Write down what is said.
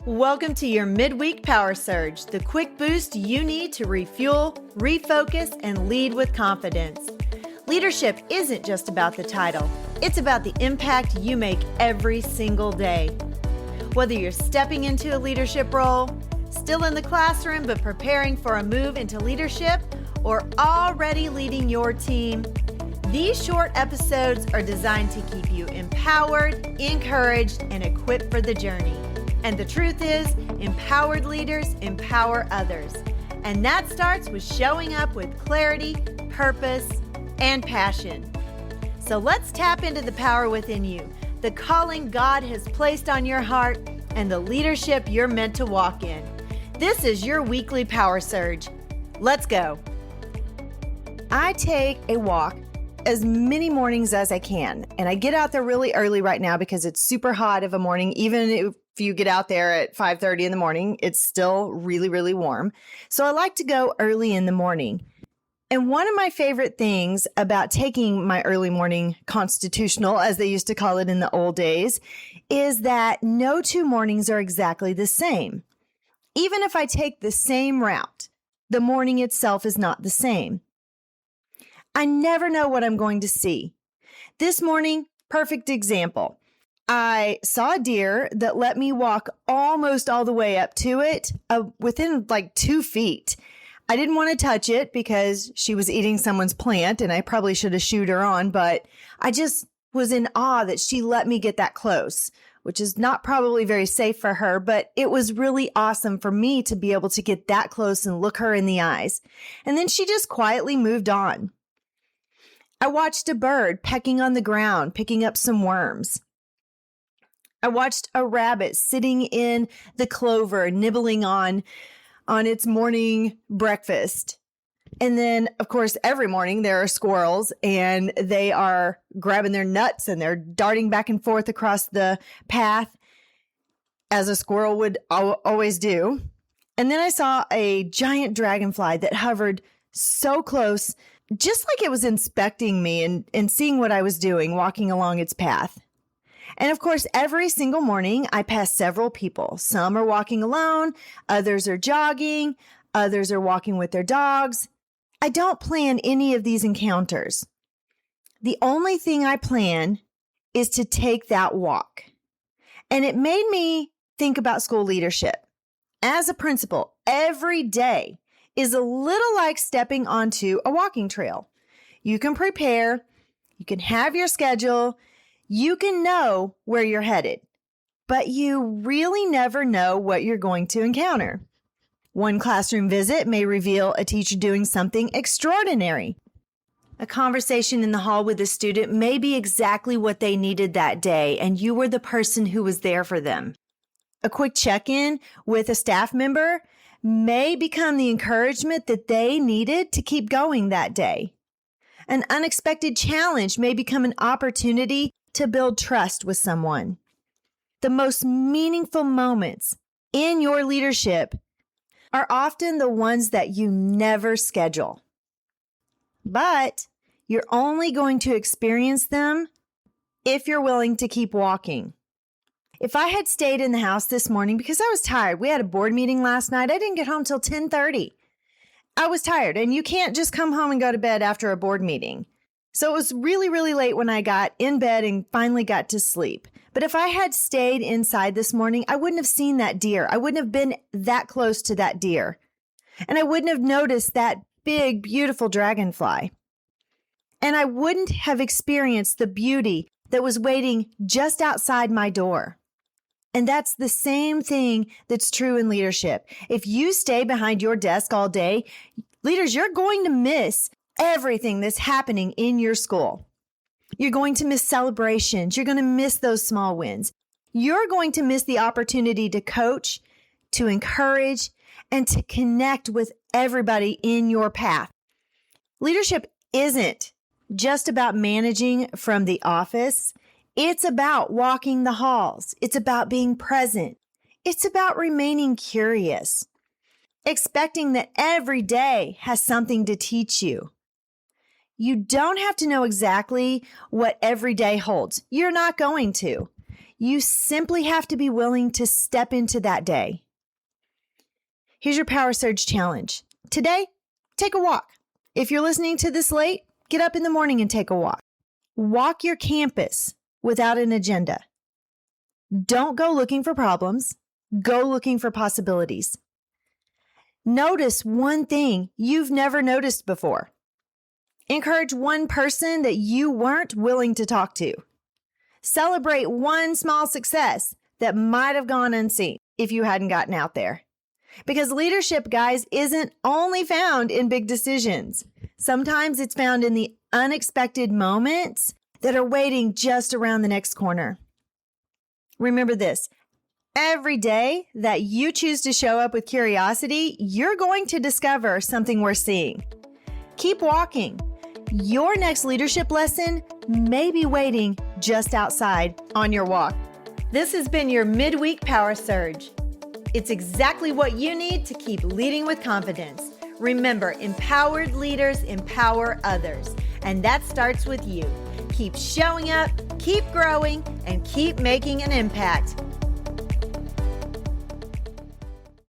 Welcome to your midweek power surge, the quick boost you need to refuel, refocus, and lead with confidence. Leadership isn't just about the title, it's about the impact you make every single day. Whether you're stepping into a leadership role, still in the classroom but preparing for a move into leadership, or already leading your team, these short episodes are designed to keep you empowered, encouraged, and equipped for the journey. And the truth is, empowered leaders empower others. And that starts with showing up with clarity, purpose, and passion. So let's tap into the power within you, the calling God has placed on your heart, and the leadership you're meant to walk in. This is your weekly power surge. Let's go. I take a walk as many mornings as I can. And I get out there really early right now because it's super hot of a morning. Even if you get out there at 5:30 in the morning, it's still really, really warm. So I like to go early in the morning. And one of my favorite things about taking my early morning constitutional, as they used to call it in the old days, is that no two mornings are exactly the same. Even if I take the same route, the morning itself is not the same. I never know what I'm going to see. This morning, perfect example. I saw a deer that let me walk almost all the way up to it, within like 2 feet. I didn't want to touch it because she was eating someone's plant and I probably should have shooed her on, but I just was in awe that she let me get that close, which is not probably very safe for her, but it was really awesome for me to be able to get that close and look her in the eyes. And then she just quietly moved on. I watched a bird pecking on the ground, picking up some worms. I watched a rabbit sitting in the clover, nibbling on its morning breakfast. And then, of course, every morning there are squirrels and they are grabbing their nuts and they're darting back and forth across the path as a squirrel would always do. And then I saw a giant dragonfly that hovered so close, just like it was inspecting me and seeing what I was doing, walking along its path. And of course, every single morning I pass several people. Some are walking alone, others are jogging, others are walking with their dogs. I don't plan any of these encounters. The only thing I plan is to take that walk. And it made me think about school leadership. As a principal, every day is a little like stepping onto a walking trail. You can prepare, you can have your schedule, you can know where you're headed, but you really never know what you're going to encounter. One classroom visit may reveal a teacher doing something extraordinary. A conversation in the hall with a student may be exactly what they needed that day, and you were the person who was there for them. A quick check-in with a staff member may become the encouragement that they needed to keep going that day. An unexpected challenge may become an opportunity to build trust with someone. The most meaningful moments in your leadership are often the ones that you never schedule. But you're only going to experience them if you're willing to keep walking. If I had stayed in the house this morning because I was tired, we had a board meeting last night. I didn't get home till 10:30. I was tired, and you can't just come home and go to bed after a board meeting. So it was really, really late when I got in bed and finally got to sleep. But if I had stayed inside this morning, I wouldn't have seen that deer. I wouldn't have been that close to that deer. And I wouldn't have noticed that big, beautiful dragonfly. And I wouldn't have experienced the beauty that was waiting just outside my door. And that's the same thing that's true in leadership. If you stay behind your desk all day, leaders, you're going to miss everything that's happening in your school. You're going to miss celebrations. You're going to miss those small wins. You're going to miss the opportunity to coach, to encourage, and to connect with everybody in your path. Leadership isn't just about managing from the office. It's about walking the halls. It's about being present. It's about remaining curious, expecting that every day has something to teach you. You don't have to know exactly what every day holds. You're not going to. You simply have to be willing to step into that day. Here's your Power Surge challenge. Today, take a walk. If you're listening to this late, get up in the morning and take a walk. Walk your campus without an agenda. Don't go looking for problems. Go looking for possibilities. Notice one thing you've never noticed before. Encourage one person that you weren't willing to talk to. Celebrate one small success that might have gone unseen if you hadn't gotten out there. Because leadership, guys, isn't only found in big decisions. Sometimes it's found in the unexpected moments that are waiting just around the next corner. Remember this. Every day that you choose to show up with curiosity, you're going to discover something worth seeing. Keep walking. Your next leadership lesson may be waiting just outside on your walk. This has been your Midweek Power Surge. It's exactly what you need to keep leading with confidence. Remember, empowered leaders empower others, and that starts with you. Keep showing up, keep growing, and keep making an impact.